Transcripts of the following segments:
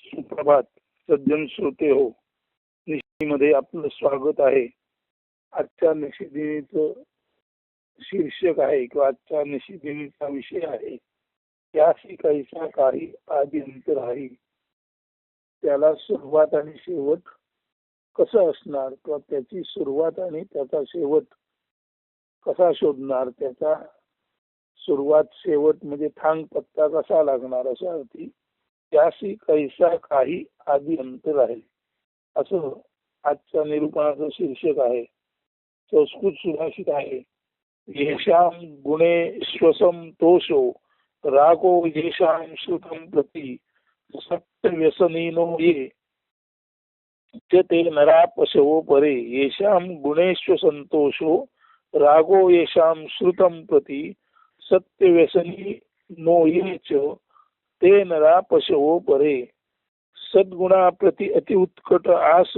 सुप्रभात सज्जन श्रोते हो. निशिमध्ये आपलं स्वागत आहे. आजच्या निशिदिनीचं शीर्षक आहे किंवा आजच्या निशिदिनीचा विषय आहे, त्याशी कैसा काही आदि अंत राही. त्याला सुरुवात आणि शेवट कसं असणार किंवा त्याची सुरुवात आणि त्याचा शेवट कसा शोधणार, त्याचा सुरुवात शेवट म्हणजे थांग पत्ता कसा लागणार, अशा अर्थी त्याशी कैसा काही आदि अंत राहील, असं आजच्या निरूपणाचं शीर्षक आहे. संस्कृत सुभाषित आहे, येषाम गुणे श्वसम तोषो रागो येषाम श्रुतम प्रति सत्य व्यसनीनो ये ते नरा पशवो परे. येषाम गुणेश्व संतोषो रागो येषाम श्रुतम प्रति सत्य व्यसनी नो ये ते नरा पशवो परे. सद्गुणा प्रति अति उत्कट आस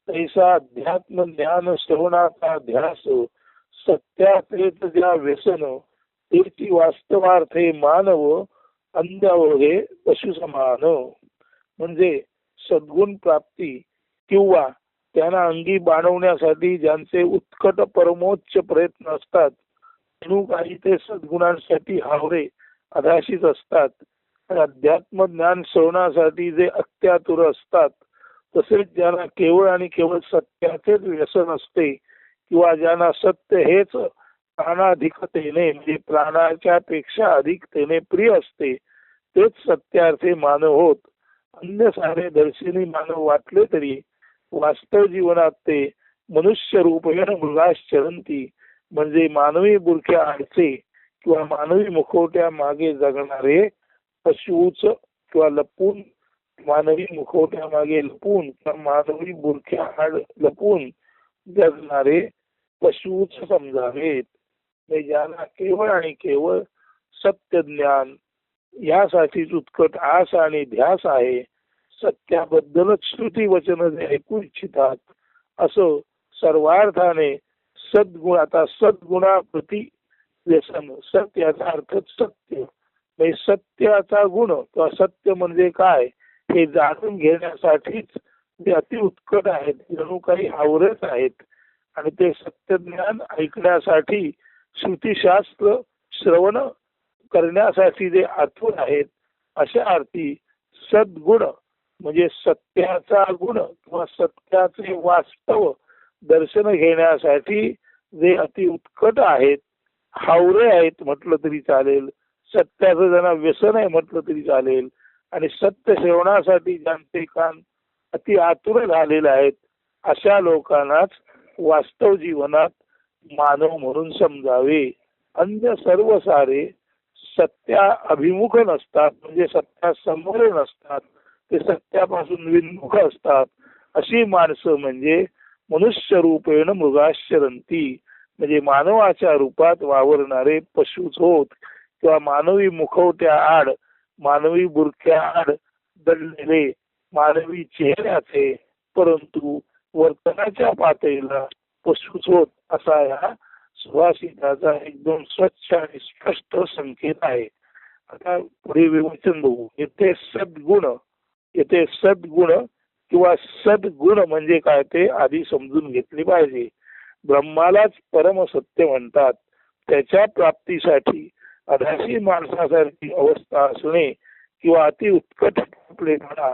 तैसा अध्यात्म ज्ञान श्रवणाचा ध्यास. सत्याचेत ज्या व्यसन तेची वास्तवार्थे मानव अंधावघे पशु समान. म्हणजे सद्गुण प्राप्ती किंवा त्यांना अंगी बाणवण्यासाठी ज्यांचे उत्कट परमोच्च प्रयत्न असतात, जणू काही ते सद्गुणांसाठी हावरे अधाशीच असतात. अध्यात्म ज्ञान श्रवणासाठी जे अत्यातुर असतात, तसेच ज्यांना केवळ आणि केवळ सत्याचेच व्यसन असते किंवा ज्यांना सत्य हेच प्राणाधिकतेने म्हणजे प्राणाच्या पेक्षा अधिकतेने प्रिय असते, तेच सत्यार्थे मानव होत. अन्य सारे दर्शनी मानव वाटले तरी वास्तव जीवनात ते मनुष्य रूपेण मृगाश्चरंती म्हणजे मानवी बुरख्या आडचे किंवा मानवी मुखवट्या मागे जगणारे पशुच किंवा लपून मानवी मुखवट्या मागे लपून किंवा मानवी बुरख्या आड लपून जगणारे पशुच समजावेत. ज्यांना केवळ आणि केवळ सत्य ज्ञान यासाठीच उत्कट आस आणि ध्यास आहे, सत्याबद्दलच श्रुती वचन जे ऐकू इच्छितात, असं सर्वार्थाने सद्गुण. आता सद्गुणाप्रती व्यसन, सत्य याचा अर्थच सत्य म्हणजे सत्याचा गुण किंवा सत्य म्हणजे काय हे जाणून घेण्यासाठीच ते अति उत्कट आहेत, जणू काही हावरेच आहेत. आणि ते सत्यज्ञान ऐकण्यासाठी श्रुतीशास्त्र श्रवण करण्यासाठी जे आतुर आहेत, अशा अर्थी सद्गुण म्हणजे सत्याचा गुण किंवा सत्याचे वास्तव दर्शन घेण्यासाठी जे अति उत्कट आहेत, हावरे आहेत म्हटलं तरी चालेल, सत्याचं ज्यांना व्यसन आहे म्हटलं तरी चालेल, आणि सत्य श्रवणासाठी ज्यांचे कान अति आतुर झालेले आहेत, अशा लोकांनाच वास्तव जीवनात मानव म्हणून समजावे. अन्य सर्व सारे सत्या अभिमुख नसतात, म्हणजे सत्यासमोर नसतात, ते सत्यापासून विन्मुख असतात. अशी माणसं म्हणजे मनुष्य रूपेण मृगाश्चरंती म्हणजे मानवाच्या रूपात वावरणारे पशुच होत किंवा मानवी मुखवट्या आड मानवी बुरख्या आड दडलेले मानवी चेहऱ्याचे परंतु वर्तनाच्या पातळीला पशुच होत, असा या सुभाषिताचा एकदम स्वच्छ आणि स्पष्ट संकेत आहे. आता पुढे विवचन बघू. येथे सद्गुण किंवा सद्गुण म्हणजे काय ते आधी समजून घेतले पाहिजे. ब्रह्मालाच परमसत्य म्हणतात. त्याच्या प्राप्तीसाठी अधाशी माणसासारखी अवस्था असणे किंवा अति उत्कट आपलेपणा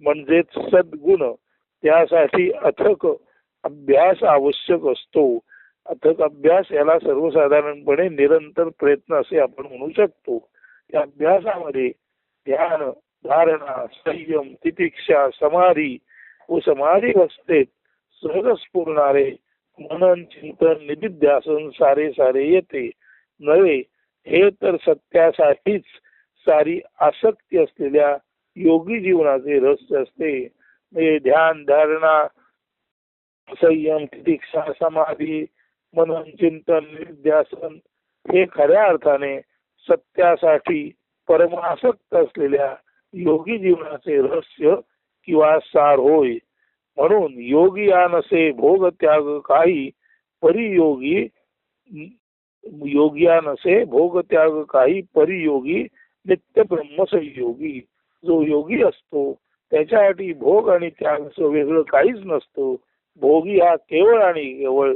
म्हणजेच सद्गुण, त्यासाठी अथक अभ्यास आवश्यक असतो. अथक अभ्यास याला सर्वसाधारणपणे निरंतर प्रयत्न असे आपण म्हणू शकतो. त्या अभ्यासामध्ये ध्यान, धारणा, संयम, तितिक्षा, समाधी व समाधी अवस्थेत सहज स्फुरणारे मनन, चिंतन, निधिध्यासन सारे येते नव्हे. हे तर सत्यासाठीच सारी आसक्ती असलेल्या योगी जीवनाचे रहस्य असते. म्हणजे ध्यान, धारणा, संयम, तितिक्षा, समाधी, मनन, चिंतन, निधिध्यासन हे खऱ्या अर्थाने सत्यासाठी परमासक्त असलेल्या योगी जीवनाचे रहस्य किंवा सार होय. म्हणून योगी या नसे भोग त्याग काही परियोगी, योगिया नसे भोग त्याग काही परियोगी नित्य ब्रह्मसंयोगी. जो योगी असतो त्याच्यासाठी भोग आणि त्याग असं वेगळं काहीच नसतं. भोगी हा केवळ आणि केवळ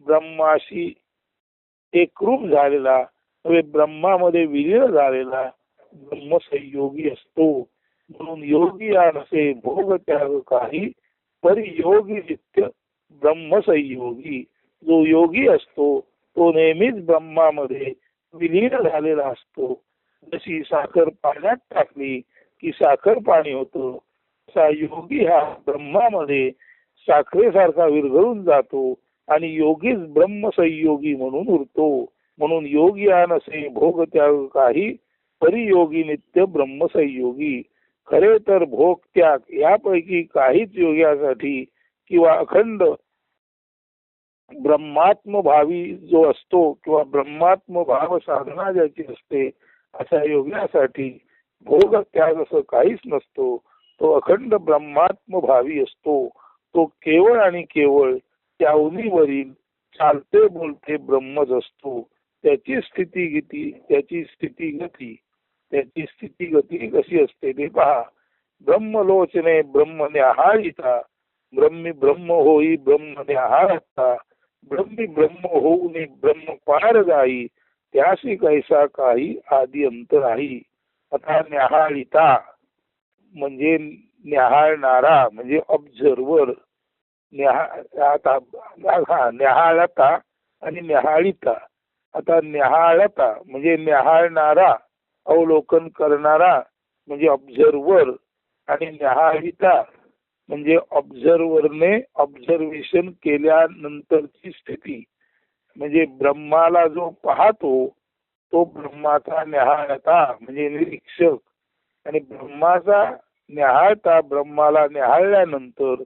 ब्रह्माशी एकरूप झालेला, ब्रह्मामध्ये विलीन झालेला ब्रह्मसंयोगी असतो. म्हणून योगी हा नसे भोग त्याग काही, परियोगी नित्य ब्रह्मसंयोगी. जो योगी असतो तो नेहमीच ब्रह्मामध्ये विलीन झालेला असतो. जशी साखर पाण्यात टाकली की साखर पाणी होतं, असा योगी हा ब्रह्मामध्ये साखरेसारखा विरघळून जातो आणि योगीच ब्रह्मसंयोगी म्हणून उरतो. म्हणून योगी हा नसे भोग त्याग काही, परियोगी नित्य ब्रह्मसंयोगी. खरे तर भोग त्याग यापैकी काहीच योग्यासाठी किंवा अखंड ब्रह्मात्म भावी जो असतो किंवा ब्रह्मात्म भाव साधना ज्याची असते अशा योग्यासाठी भोग त्याग असं काहीच नसतो. तो अखंड ब्रह्मात्म भावी असतो. तो केवळ आणि केवळ त्या उनीवरील चालते बोलते ब्रह्मच असतो. त्याची स्थिती गती कशी असते ते पहा. ब्रह्मलोचने ब्रह्म न्याहाळीता, ब्रह्मी ब्रह्म होई ब्रह्म न्याहाळता, ब्रह्मी ब्रह्म होऊन ब्रह्म पार जाई, त्याशी कैसा काही आदी अंत नाही. आता न्याहाळीता म्हणजे न्याहाळणारा म्हणजे ऑब्झर्वर. न्याहाळता आणि न्याहाळीता. आता न्याहाळता म्हणजे न्याहाळणारा, अवलोकन करणारा म्हणजे ऑब्झर्वर, आणि न्याहाळीता म्हणजे ऑब्झर्वरने ऑब्झर्वेशन केल्यानंतरची स्थिती. म्हणजे ब्रह्माला जो पाहतो तो ब्रह्माचा न्याहाळता म्हणजे निरीक्षक, आणि ब्रह्माचा न्याहाळता ब्रह्माला न्याहाळल्यानंतर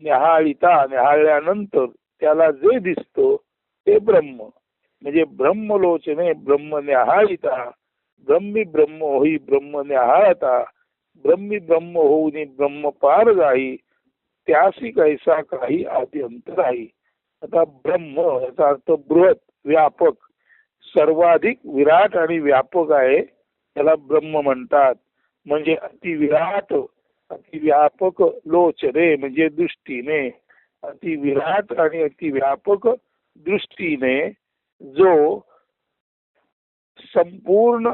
न्याहाळल्यानंतर त्याला जे दिसतं ते ब्रह्म. म्हणजे ब्रह्मलोचने ब्रह्म न्याहाळिता, ब्रह्मी ब्रह्म होई ब्रह्म न्याहाळता, ब्रह्मी ब्रह्म होऊन ब्रह्म पार जाई, त्यासी कैसा काही आदी अंत नाही. आता ब्रह्म याचा अर्थ बृहत, व्यापक, सर्वाधिक विराट आणि व्यापक आहे, त्याला ब्रह्म म्हणतात. म्हणजे अतिविराट, अतिव्यापक, लोचने म्हणजे दृष्टीने, अतिविराट आणि अतिव्यापक दृष्टीने जो संपूर्ण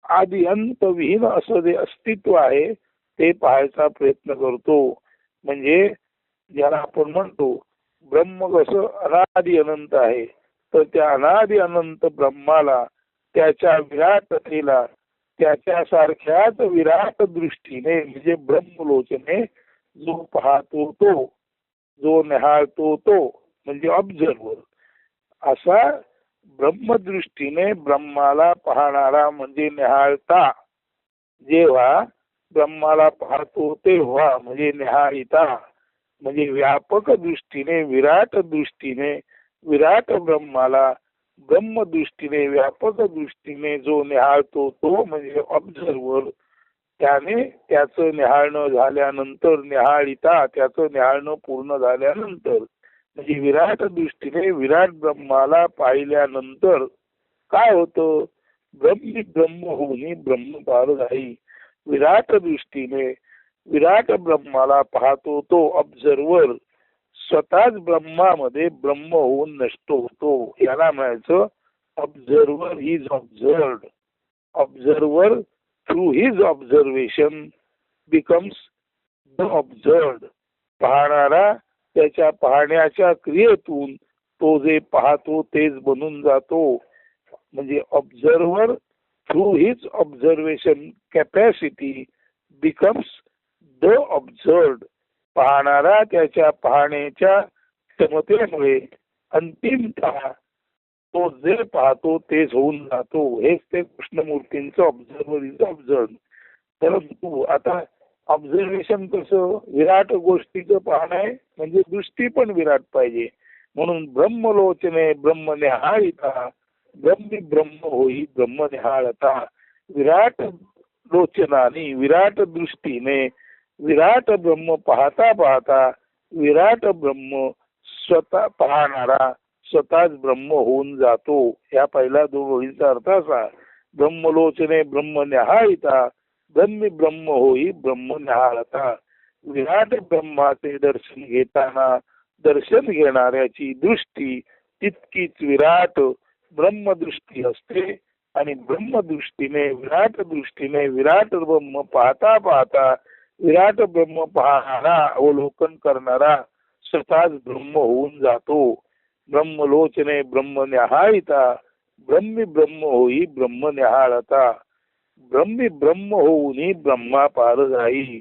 आदि अंत विहीन असं जे अस्तित्व आहे ते पाहायचा प्रयत्न करतो. म्हणजे ज्याला आपण म्हणतो ब्रह्म कसं अनादि अनंत आहे, तर त्या अनादि अनंत ब्रह्माला त्याच्या विराटतेला त्याच्या सारख्याच विराट दृष्टीने म्हणजे ब्रह्मलोचने जो पाहतो तो, जो निहाळतो तो म्हणजे ऑब्झर्वर, असा ब्रह्मदृष्टीने ब्रह्माला पाहणारा म्हणजे निहाळता. जेव्हा ब्रह्माला पाहतो तेव्हा म्हणजे निहाळिता. म्हणजे व्यापक दृष्टीने विराट दृष्टीने विराट ब्रह्माला ब्रह्मदृष्टीने व्यापक दृष्टीने जो निहाळतो तो म्हणजे ऑब्झर्वर. त्याने त्याचं निहाळणं झाल्यानंतर, निहाळिता त्याचं निहाळणं पूर्ण झाल्यानंतर म्हणजे विराट दृष्टीने विराट ब्रह्माला पाहिल्यानंतर काय होतं, ब्रह्मी ब्रह्म होऊन ब्रह्म पार जाई. विराट दृष्टीने विराट ब्रह्माला पाहतो तो ऑब्झर्वर स्वतःच ब्रह्मामध्ये ब्रह्म होऊन नष्ट होतो. याला म्हणायचं observer is observed. Observer through his observation becomes the observed. पाहणारा त्याच्या पाहण्याच्या क्रियेतून तो जे पाहतो तेच बनून जातो. म्हणजे observer through his observation capacity becomes the observed. पाहणारा त्याच्या पाहण्याच्या क्षमतेमुळे अंतिमतः तो जे पाहतो तेच होऊन जातो. हेच ते कृष्णमूर्तींचं ऑब्झर्वर इज ऑब्झर्व्ड. परंतु आता ऑब्झर्वेशन कसं, विराट गोष्टीचं पाहणं आहे म्हणजे दृष्टी पण विराट पाहिजे. म्हणून ब्रह्मलोचने ब्रह्म निहाळिता, ब्रह्मी ब्रह्म होई ब्रह्म निहाळता. विराट लोचनाने विराट दृष्टीने विराट ब्रह्म पाहता पाहता विराट ब्रह्म स्वतः पाहणारा स्वतःच ब्रह्म होऊन जातो. या पहिल्या दोन ओळींचा अर्थ असा, ब्रह्मलोचने ब्रह्म निहाळिता, ब्रह्मी ब्रह्म होई ब्रह्म न्याहाळता. विराट ब्रह्माचे दर्शन घेताना दर्शन घेणाऱ्याची दृष्टी तितकीच विराट ब्रह्मदृष्टी असते आणि ब्रह्मदृष्टीने विराट दृष्टीने विराट ब्रह्म पाहता पाहता विराट ब्रह्म पाहणारा अवलोकन करणारा स्वतःच ब्रह्म होऊन जातो. ब्रह्मलोचने ब्रह्म न्याहाळिता ब्रह्मी ब्रह्म होई ब्रह्म न्याहाळता. ब्रह्मी ब्रह्म होऊनी ब्रह्मा पार जाई.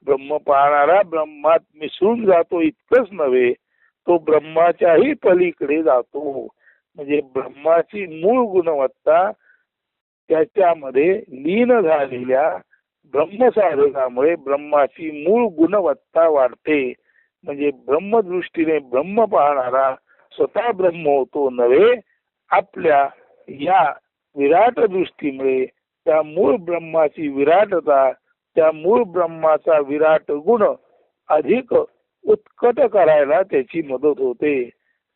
ब्रह्म पाहणारा ब्रह्मात मिसळून जातो इतकंच नव्हे, तो ब्रह्माच्याही पलीकडे जातो. म्हणजे ब्रह्माची मूळ गुणवत्ता त्याच्यामध्ये लीन झालेल्या ब्रह्मसाधकामुळे ब्रह्माची मूळ गुणवत्ता वाढते. म्हणजे ब्रह्मदृष्टीने ब्रह्म पाहणारा स्वतः ब्रह्म होतो नव्हे, आपल्या या विराट दृष्टीमुळे त्या मूळ ब्रह्माची विराटता, त्या मूळ ब्रह्माचा विराट गुण अधिक उत्कट करायला त्याची मदत होते.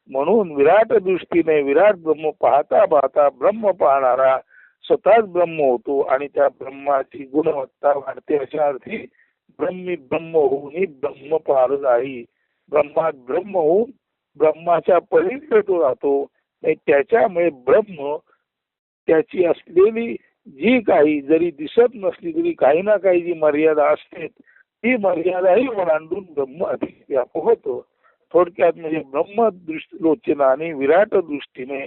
म्हणून विराट दृष्टीने विराट ब्रह्म पाहता पाहता ब्रह्म पाहणारा स्वतःच ब्रह्म होतो आणि त्या ब्रह्माची गुणवत्ता वाढते. अशा अर्थी ब्रह्मी ब्रह्म होऊन ब्रह्म पार जाई. ब्रह्मात ब्रह्म होऊन ब्रह्माच्या पलीकडे तो राहतो. त्याच्यामुळे ब्रह्म त्याची असलेली जी काही जरी दिसत नसली तरी काही ना काही जी मर्यादा असते ती मर्यादाही ओलांडून ब्रह्म अधिक व्यापक होतो. थोडक्यात म्हणजे ब्रह्म लोचनाने विराट दृष्टीने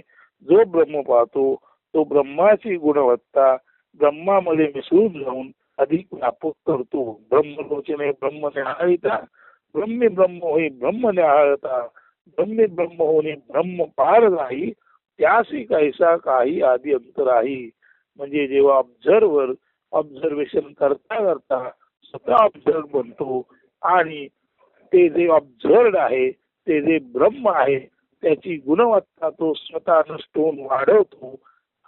जो ब्रह्म पाहतो तो ब्रह्माची गुणवत्ता ब्रह्मामध्ये मिसळून जाऊन अधिक व्यापक करतो. ब्रह्मलोचने ब्रह्म न्याहाळिता ब्रह्मी ब्रह्म होई ब्रह्म न्याहाळता. ब्रह्मी ब्रह्म होणे ब्रह्म पार नाही त्यासी कैसा काही आधी अंतर आहे. म्हणजे जेव्हा ऑब्झर्वेशन करता करता स्वतः ऑब्झर्व बनतो आणि ते जे ऑब्झर्ड आहे ते जे ब्रह्म आहे त्याची गुणवत्ता तो स्वतः नष्टून वाढवतो.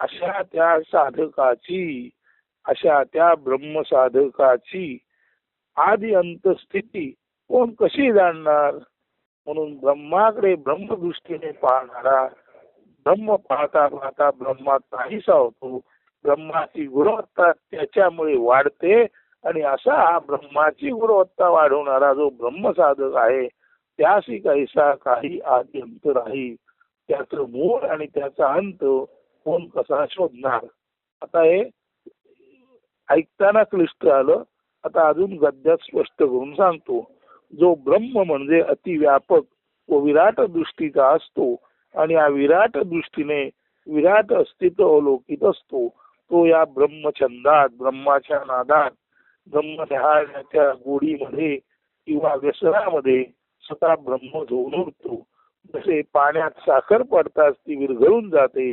अशा त्या साधकाची, अशा त्या ब्रह्म साधकाची आदि अंत स्थिती कोण कशी जाणणार. म्हणून ब्रह्माकडे ब्रह्मदृष्टीने पाहणारा ब्रह्म पाहता पाहता ब्रह्मात नाहीसा होतो. ब्रह्माची गुणवत्ता त्याच्यामुळे वाढते आणि असा हा ब्रह्माची गुणवत्ता वाढवणारा जो ब्रह्मसाधक आहे त्याशी कैसा काही आदि अंत राही. त्याचं मूळ आणि त्याचा अंत कोण कसा शोधणार. आता हे ऐकताना क्लिष्ट आलं, आता अजून गद्यात स्पष्ट करून सांगतो. जो ब्रह्म म्हणजे अतिव्यापक व विराट दृष्टीचा असतो आणि या विराट दृष्टीने विराट अस्तित्व अवलोकित असतो तो या ब्रह्मछंदात ब्रह्माच्या नादात ब्रह्म न्याहाळण्याच्या गोडीमध्ये किंवा व्यसनामध्ये स्वतः ब्रह्म झोन उरतो. जसे पाण्यात साखर पडताच ती विरघळून जाते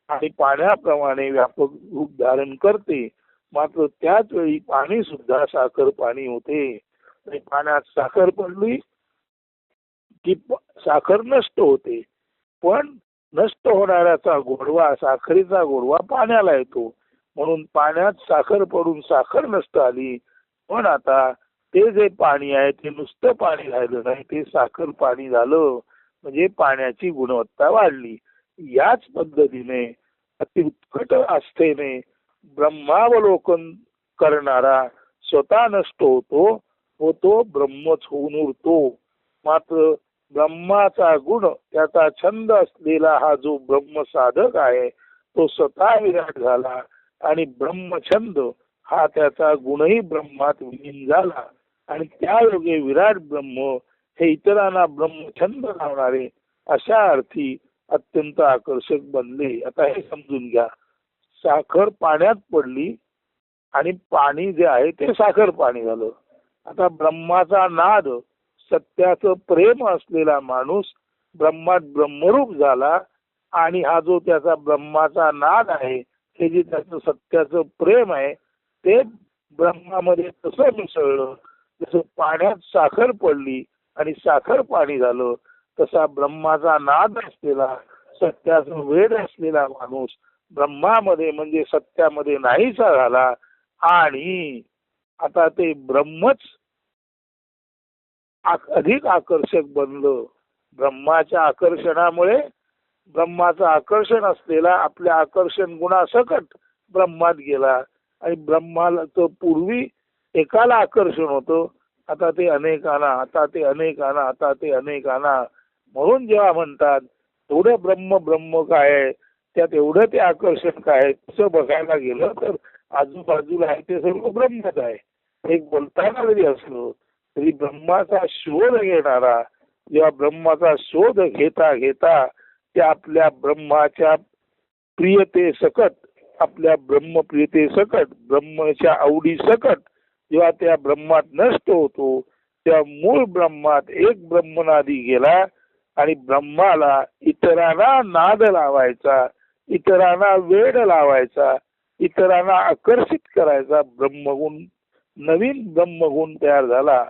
आणि पाण्याप्रमाणे व्यापक रूप धारण करते, मात्र त्याच वेळी पाणी सुद्धा साखर पाणी होते. पाण्यात साखर पडली की साखर नष्ट होते, पण नष्ट होणाऱ्याचा गोडवा साखरेचा गोडवा पाण्याला येतो. म्हणून पाण्यात साखर पडून साखर नष्ट आली, पण आता ते जे पाणी आहे ते नुसतं पाणी राहिलं नाही, ते साखर पाणी झालं. म्हणजे पाण्याची गुणवत्ता वाढली. याच पद्धतीने अतिउत्कट आस्थेने ब्रह्मावलोकन करणारा स्वतः नष्ट होतो व तो ब्रह्मच होऊन उरतो. मात्र ब्रह्माचा गुण त्याचा छंद असलेला हा जो ब्रह्म साधक आहे तो स्वतः विराट झाला आणि ब्रह्मछंद हा त्याचा गुणही ब्रह्मात विलीन झाला आणि त्यायोगे विराट ब्रह्म हे इतरांना ब्रह्मछंद लावणारे अशा अर्थी अत्यंत आकर्षक बनले. आता हे समजून घ्या, साखर पाण्यात पडली आणि पाणी जे आहे ते साखर पाणी झालं. आता ब्रह्माचा नाद सत्याचं प्रेम असलेला माणूस ब्रह्मात ब्रह्मरूप झाला आणि हा जो त्याचा ब्रह्माचा नाद आहे हे जे त्याचं सत्याचं प्रेम आहे ते ब्रह्मामध्ये तसं मिसळलं. जसं पाण्यात साखर पडली आणि साखर पाणी झालं तसा ब्रह्माचा नाद असलेला सत्याचा वेद असलेला माणूस ब्रह्मामध्ये म्हणजे सत्यामध्ये नाहीसा झाला आणि आता ते ब्रह्मच अधिक आकर्षक बनलं. ब्रह्माच्या आकर्षणामुळे ब्रह्माचं आकर्षण असलेला आपल्या आकर्षण गुणासकट ब्रह्मात गेला आणि ब्रह्माला तर पूर्वी एकाला आकर्षण होतं, आता ते अनेकांना, आता ते अनेकांना, आता ते अनेकांना. म्हणून जेव्हा म्हणतात एवढं ब्रह्म ब्रह्म काय आहे, त्यात एवढं ते आकर्षण काय आहे, तसं बघायला गेलं तर आजूबाजूला आहे ते सर्व ब्रह्मच आहे. एक बोलताना जरी असलो तरी ब्रह्माचा शोध घेणारा, जेव्हा ब्रह्माचा शोध घेता घेता त्या आपल्या ब्रह्माच्या प्रियते सकट, आपल्या ब्रह्मप्रियते सकट, ब्रह्माच्या आवडी सकट जेव्हा त्या ब्रह्मात नष्ट होतो, त्या मूळ ब्रह्मात एक ब्रह्मनादी गेला आणि ब्रह्माला इतरांना नाद लावायचा, इतरांना वेड लावायचा, इतरांना आकर्षित करायचा ब्रह्मगुण, नवीन ब्रह्मगुण तयार झाला.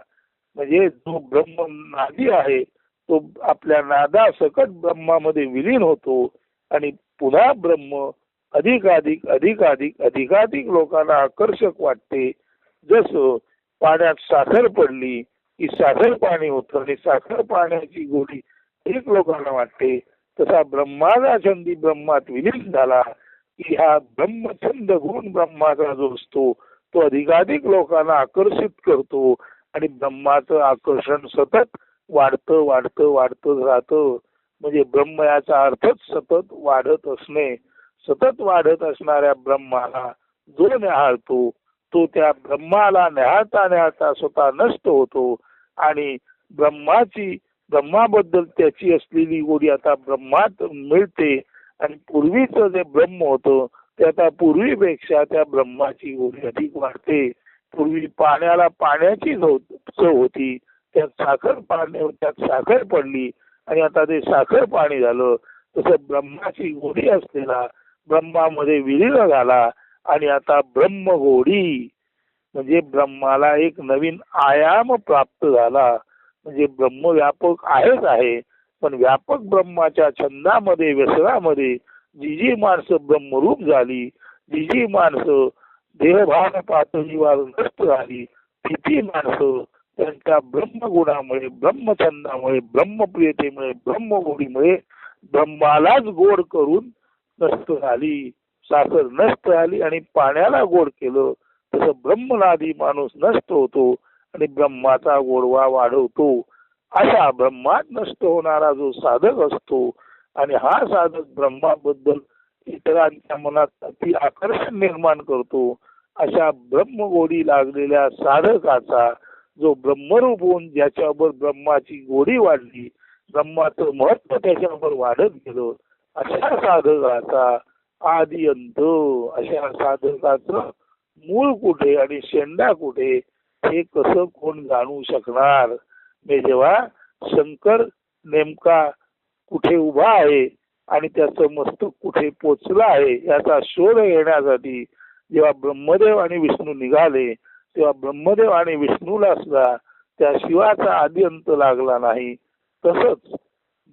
म्हणजे जो ब्रह्मनादी आहे तो आपल्या नादासकट ब्रह्मामध्ये विलीन होतो आणि पुन्हा ब्रह्म अधिकाधिक अधिकाधिक अधिकाधिक लोकांना आकर्षक वाटते. जसं पाण्यात साखर पडली की साखर पाणी होतं आणि साखर पाण्याची गोडी एक लोकांना वाटते, तसा ब्रह्माचा छंदी ब्रह्मात विलीन झाला की हा ब्रह्मछंद गुण ब्रह्माचा जो असतो तो अधिकाधिक लोकांना आकर्षित करतो आणि ब्रह्माचं आकर्षण सतत वाढतं वाढतं वाढतं राहतं. म्हणजे ब्रह्म याचा अर्थच सतत वाढत असणे. सतत वाढत असणाऱ्या ब्रह्माला जो निहाळतो तो त्या ब्रह्माला निहाळता निहाळता स्वतः नष्ट होतो आणि ब्रह्माबद्दल त्याची असलेली गोडी आता ब्रह्मात मिळते आणि पूर्वीच जे ब्रह्म होतं ते आता पूर्वीपेक्षा त्या ब्रह्माची गोडी अधिक वाढते. पूर्वी पाण्याला पाण्याची चव होती, त्यात साखर पडली आणि आता ते साखर पाणी झालं. तसं ब्रह्माची गोडी असलेला ब्रह्मामध्ये विलीन झाला आणि आता ब्रह्मगोडी म्हणजे ब्रह्माला एक नवीन आयाम प्राप्त झाला. म्हणजे ब्रह्म व्यापक आहेच आहे, पण व्यापक ब्रह्माच्या छंदामध्ये व्यसनामध्ये जी जी माणसं ब्रह्मरूप झाली, जी जी माणसं देहभान पातळीवर नष्ट झाली, ती माणसं त्यांच्या ब्रह्मगुणामुळे, ब्रह्मछंदामुळे, ब्रह्मप्रियतेमुळे, ब्रह्मगोडीमुळे ब्रह्मालाच गोड करून नष्ट झाली. साखर नष्ट झाली आणि पाण्याला गोड केलं, तसं ब्रह्मनादी माणूस नष्ट होतो आणि ब्रह्माचा गोडवा वाढवतो. असा ब्रह्मात नष्ट होणारा जो साधक असतो आणि हा साधक ब्रह्माबद्दल इतरांच्या मनात अति आकर्षण निर्माण करतो, अशा ब्रह्मगोडी लागलेल्या साधकाचा जो ब्रह्मरूप होऊन ज्याच्यावर ब्रह्माची गोडी वाढली, ब्रह्माचं महत्व त्याच्यावर वाढत गेलं, अशा साधकाचा आदि अंत, अशा साधकाचं मूळ कुठे आणि शेंडा कुठे हे कसं कोण जाणू शकणार. मी जेव्हा शंकर नेमका कुठे उभा आहे आणि त्याचं मस्तक कुठे पोचलं आहे याचा शोध घेण्यासाठी जेव्हा ब्रह्मदेव आणि विष्णू निघाले, तेव्हा ब्रह्मदेव आणि विष्णूला सुद्धा त्या शिवाचा आदि अंत लागला नाही. तसंच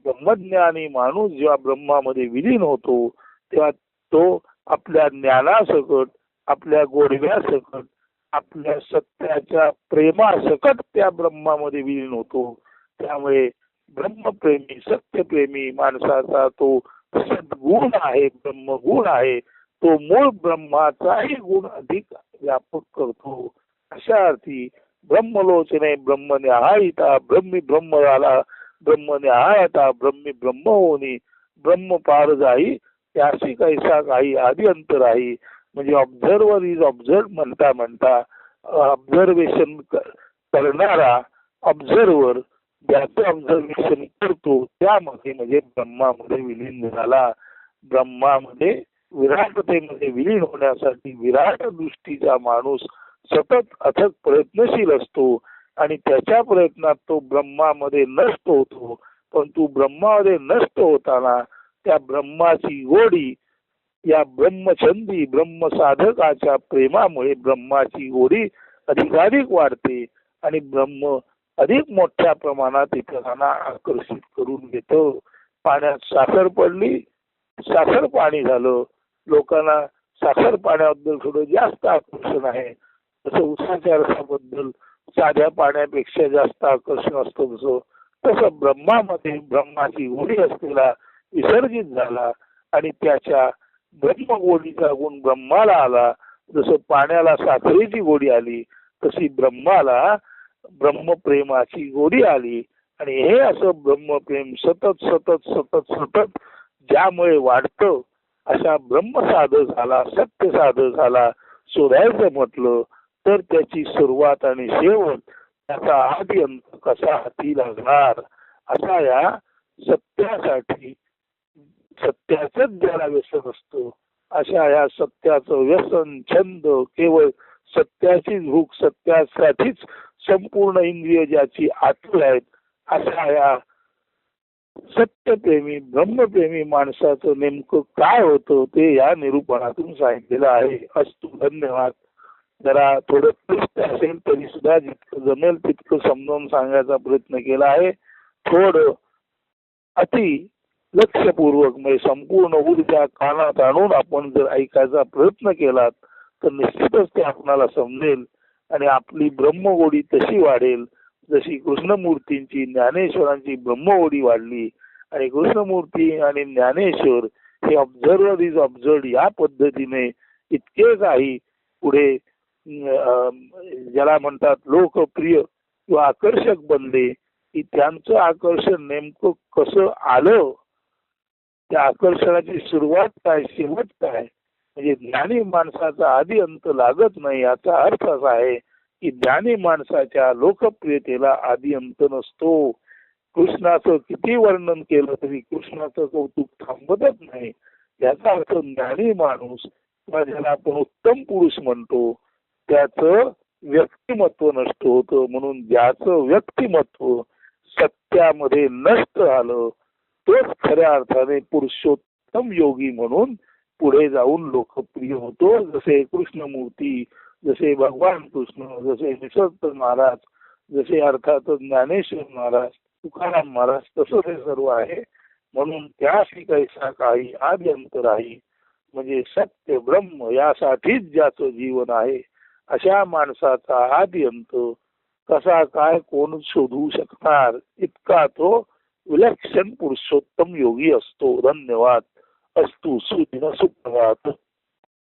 ब्रह्मज्ञानी माणूस जेव्हा ब्रह्मामध्ये विलीन होतो तेव्हा तो आपल्या ज्ञानासकट, आपल्या गोडव्यासकट, आपल्या सत्याच्या प्रेमासकट त्या ब्रह्मामध्ये विलीन होतो. त्यामुळे ब्रह्मप्रेमी, सत्यप्रेमी माणसाचा तो सद्गुण आहे, ब्रह्मगुण आहे, तो मूळ ब्रह्माचाही गुण अधिक व्यापक करतो. अशा अर्थी ब्रह्मलोचने ब्रह्मन्यायता, ब्रह्मी ब्रह्म झाला ब्रह्मन्यायता, ब्रह्मी ब्रह्म होणी ब्रह्म पार जाई, त्याशी कैसा काही आदि अंत राही. म्हणजे ऑब्झर्वर इज ऑब्झर्व म्हणता म्हणता ऑब्झर्वेशन करणारा ऑब्झर्वर ज्याचं ऑब्झर्वेशन करतो त्यामध्ये म्हणजे ब्रह्मामध्ये विलीन झाला. ब्रह्मामध्ये विराटतेमध्ये विलीन होण्यासाठी विराट दृष्टीचा माणूस सतत अथक प्रयत्नशील असतो आणि त्याच्या प्रयत्नात तो ब्रह्मामध्ये नष्ट होतो. परंतु ब्रह्मामध्ये नष्ट होताना त्या ब्रह्माची गोडी या ब्रह्मछंदी ब्रह्मसाधकाच्या प्रेमामुळे ब्रह्माची गोडी अधिकाधिक वाढते आणि ब्रह्म अधिक मोठ्या प्रमाणात इतरांना आकर्षित करून घेतो. पाण्यात साखर पडली, साखर पाणी झालं. लोकांना साखर पाण्याबद्दल थोडं जास्त आकर्षण आहे. तसं उसाच्या रसाबद्दल साध्या पाण्यापेक्षा जास्त आकर्षण असतं. तसं ब्रह्मामध्ये ब्रह्माची गोडी असलेला विसर्जित झाला आणि त्याच्या ब्रह्मगोडीचा गुण ब्रह्माला आला जसं पाण्याला साखरेची गोडी आली तशी ब्रह्माला ब्रह्मप्रेमाची गोडी आली. आणि हे असं ब्रह्मप्रेम सतत सतत सतत सतत ज्यामुळे वाढतं अशा ब्रह्मसाध झाला, सत्य साध झाला शोधायचं म्हटलं तर त्याची सुरुवात आणि शेवट त्याचा आदी अंत कसा हाती लागणार असा या सत्यासाठी सत्याच ज्याला व्यसन असतं अशा या सत्याचं व्यसन छंद केवळ सत्याची भूक सत्यासाठीच संपूर्ण इंद्रिय ज्याची आतुर आहेत अशा या सत्यप्रेमी ब्रह्मप्रेमी माणसाचं नेमकं काय होतं ते या निरूपणातून सांगितलेलं आहे. अस्तु धन्यवाद. जरा थोडं क्लिष्ट असेल तरी सुद्धा जितकं जमेल तितकं समजावून सांगायचा प्रयत्न केला आहे. थोडं अति लक्षपूर्वक म्हणजे संपूर्ण ऊर्जा कानात आणून आपण जर ऐकायचा प्रयत्न केलात तर निश्चितच ते आपणाला समजेल आणि आपली ब्रह्मगोडी तशी वाढेल जशी कृष्णमूर्तींची ज्ञानेश्वरांची ब्रह्मगोडी वाढली. आणि कृष्णमूर्ती आणि ज्ञानेश्वर हे ऑब्झर्वर इज ऑब्झर्ड या पद्धतीने इतके काही पुढे ज्याला म्हणतात लोकप्रिय किंवा आकर्षक बनले की त्यांचं आकर्षण नेमकं कसं आलं, त्या आकर्षणाची सुरुवात काय शेवट काय, म्हणजे ज्ञानी माणसाचा आधी अंत लागत नाही याचा अर्थ असा आहे की ज्ञानी माणसाच्या लोकप्रियतेला आधी अंत नसतो. कृष्णाचं किती वर्णन केलं तरी कृष्णाचं कौतुक थांबतच नाही. याचा अर्थ ज्ञानी माणूस किंवा ज्याला आपण उत्तम पुरुष म्हणतो त्याचं व्यक्तिमत्व नष्ट होतं. म्हणून ज्याचं व्यक्तिमत्व सत्यामध्ये नष्ट झालं तोच खऱ्या अर्थाने पुरुषोत्तम योगी म्हणून पुढे जाऊन लोकप्रिय होतो. जसे कृष्णमूर्ती, जसे भगवान कृष्ण, जसे निसर्ग महाराज, जसे अर्थात ज्ञानेश्वर महाराज, तुकाराम महाराज, तसं हे सर्व आहे. म्हणून त्याशी कैसा काही आदि अंत राही म्हणजे सत्य ब्रह्म यासाठीच ज्याचं जीवन आहे अशा माणसाचा आदि अंत कसा काय कोण शोधू शकणार इतका तो विलक्षण पुरुषोत्तम योगी असतो. धन्यवाद. अस्तु सुदिन सुप्रभात.